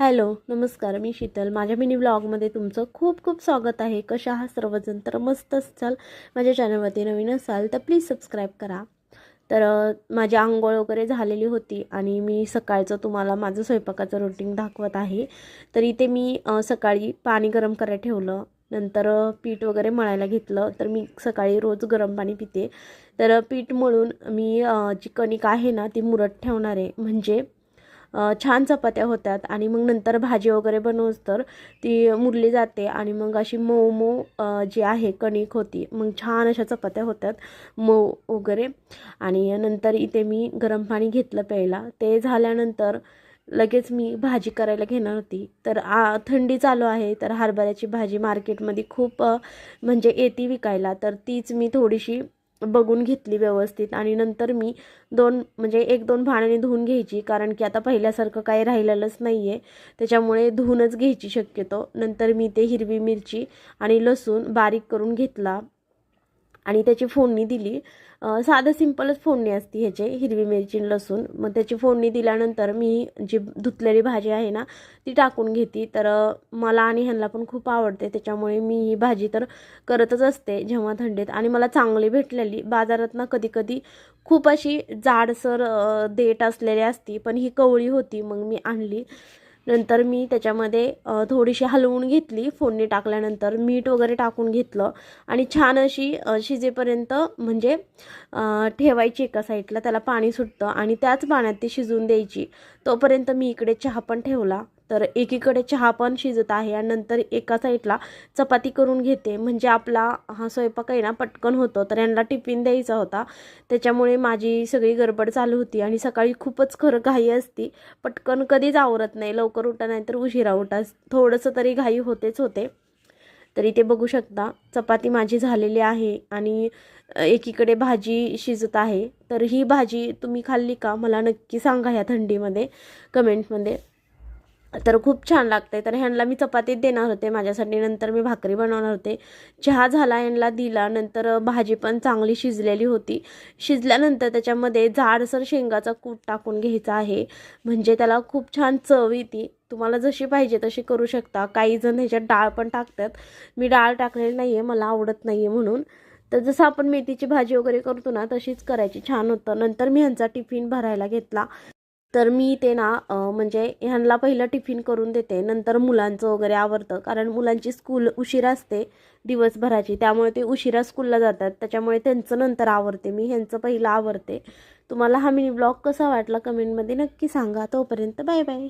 Hello, नमस्कार. मी शीतल. माझ्या mini ब्लॉगमध्ये तुमचं खूप खूप स्वागत आहे. कशा आहात सर्वजण? तर मस्त असाल. माझ्या चॅनलवरती नवीन असाल तर प्लीज सबस्क्राईब करा. तर माझी अंघोळ वगैरे झालेली होती आणि मी सकाळचं तुम्हाला माझं स्वयंपाकाचं रुटीन दाखवत आहे. तर इथे मी सकाळी पाणी गरम करायला ठेवलं. नंतर पीठ वगैरे मळायला घेतलं. तर मी सकाळी रोज गरम पाणी पिते. तर पीठ मळून मी जी कणिक आहे ना ती मुरत ठेवणार आहे. म्हणजे छान चपात्या होतात आणि मग नंतर भाजी वगैरे बनवूस तर ती मुरली जाते आणि मग अशी मऊ मऊ जी आहे कणिक होती. मग छान अशा चपात्या होतात मऊ वगैरे. आणि नंतर इथे मी गरम पाणी घेतलं प्यायला. ते झाल्यानंतर लगेच मी भाजी करायला घेणार होती. तर थंडी चालू आहे तर हरभऱ्याची भाजी मार्केटमध्ये खूप म्हणजे येते विकायला. तर तीच मी थोडीशी बघून घेतली व्यवस्थित आणि नंतर मी म्हणजे एक दोन पाण्याने धुवून घ्यायची, कारण की आता पहिल्यासारखं काही राहिलेलंच नाही आहे. त्याच्यामुळे धुवूनच घ्यायची शक्यतो. नंतर मी ते हिरवी मिरची आणि लसूण बारीक करून घेतला आणि त्याची फोडणी दिली. साधं सिंपलच फोडणी असते ह्याचे, हिरवी मिरची आणि लसूण. मग त्याची फोडणी दिल्यानंतर मी जी धुतलेली भाजी आहे ना ती टाकून घेते. तर मला आणि ह्यांना पण खूप आवडते, त्याच्यामुळे मी ही भाजी तर करतच असते जेव्हा थंडीत. आणि मला चांगली भेटलेली बाजारात ना, कधी कधी खूप अशी जाडसर देठ असलेली असती, पण ही कवळी होती मग मी आणली. नंतर मी त्याच्यामध्ये थोडीशी हलवून घेतली. फोडणी टाकल्यानंतर मीठ वगैरे टाकून घेतलं आणि छान अशी शिजेपर्यंत म्हणजे ठेवायची एका साईडला. त्याला पाणी सुटतं आणि त्याच पाण्यात ती शिजवून द्यायची. तोपर्यंत मी इकडे चहा पण ठेवला. तर एकीकडे चहा पण शिजत आहे आणि नंतर एका साईडला चपाती करून घेते. म्हणजे आपला हा स्वयंपाक आहे ना पटकन होतो. तर यांना टिफिन द्यायचा होता, त्याच्यामुळे माझी सगळी गडबड चालू होती. आणि सकाळी खूपच खरं घाई असती, पटकन कधीच आवरत नाही. लवकर उठा नाही तर उशिरा उठा, थोडंसं तरी घाई होतेच होते. तर इथे बघू शकता चपाती माझी झालेली आहे आणि एकीकडे भाजी शिजत आहे. तर ही भाजी तुम्ही खाल्ली का मला नक्की सांगा ह्या थंडीमध्ये कमेंटमध्ये. तर खूप छान लागते. तर ह्यांना मी चपातीत देणार होते माझ्यासाठी, नंतर मी भाकरी बनवणार होते. चहा झाला यांना दिला. नंतर भाजी पण चांगली शिजलेली होती. शिजल्यानंतर त्याच्यामध्ये जाडसर शेंगाचा कूट टाकून घ्यायचा आहे, म्हणजे त्याला खूप छान चव येते. तुम्हाला जशी पाहिजे तशी करू शकता. काही जण ह्याच्यात डाळ पण टाकतात. मी डाळ टाकलेली नाही आहे, मला आवडत नाही आहे म्हणून. तर जसं आपण मेथीची भाजी वगैरे करतो ना तशीच करायची, छान होतं. नंतर मी ह्यांचा टिफिन भरायला घेतला. तर मी ते ना म्हणजे ह्यांना पहिलं टिफिन करून देते, नंतर मुलांचं वगैरे आवरतं. कारण मुलांची स्कूल उशिरा असते दिवसभराची, त्यामुळे ते उशिरा स्कूलला जातात. त्याच्यामुळे त्यांचं नंतर आवरते मी, ह्यांचं पहिलं आवरते. तुम्हाला हा मिनी ब्लॉग कसा वाटला कमेंटमध्ये नक्की सांगा. तोपर्यंत बाय बाय.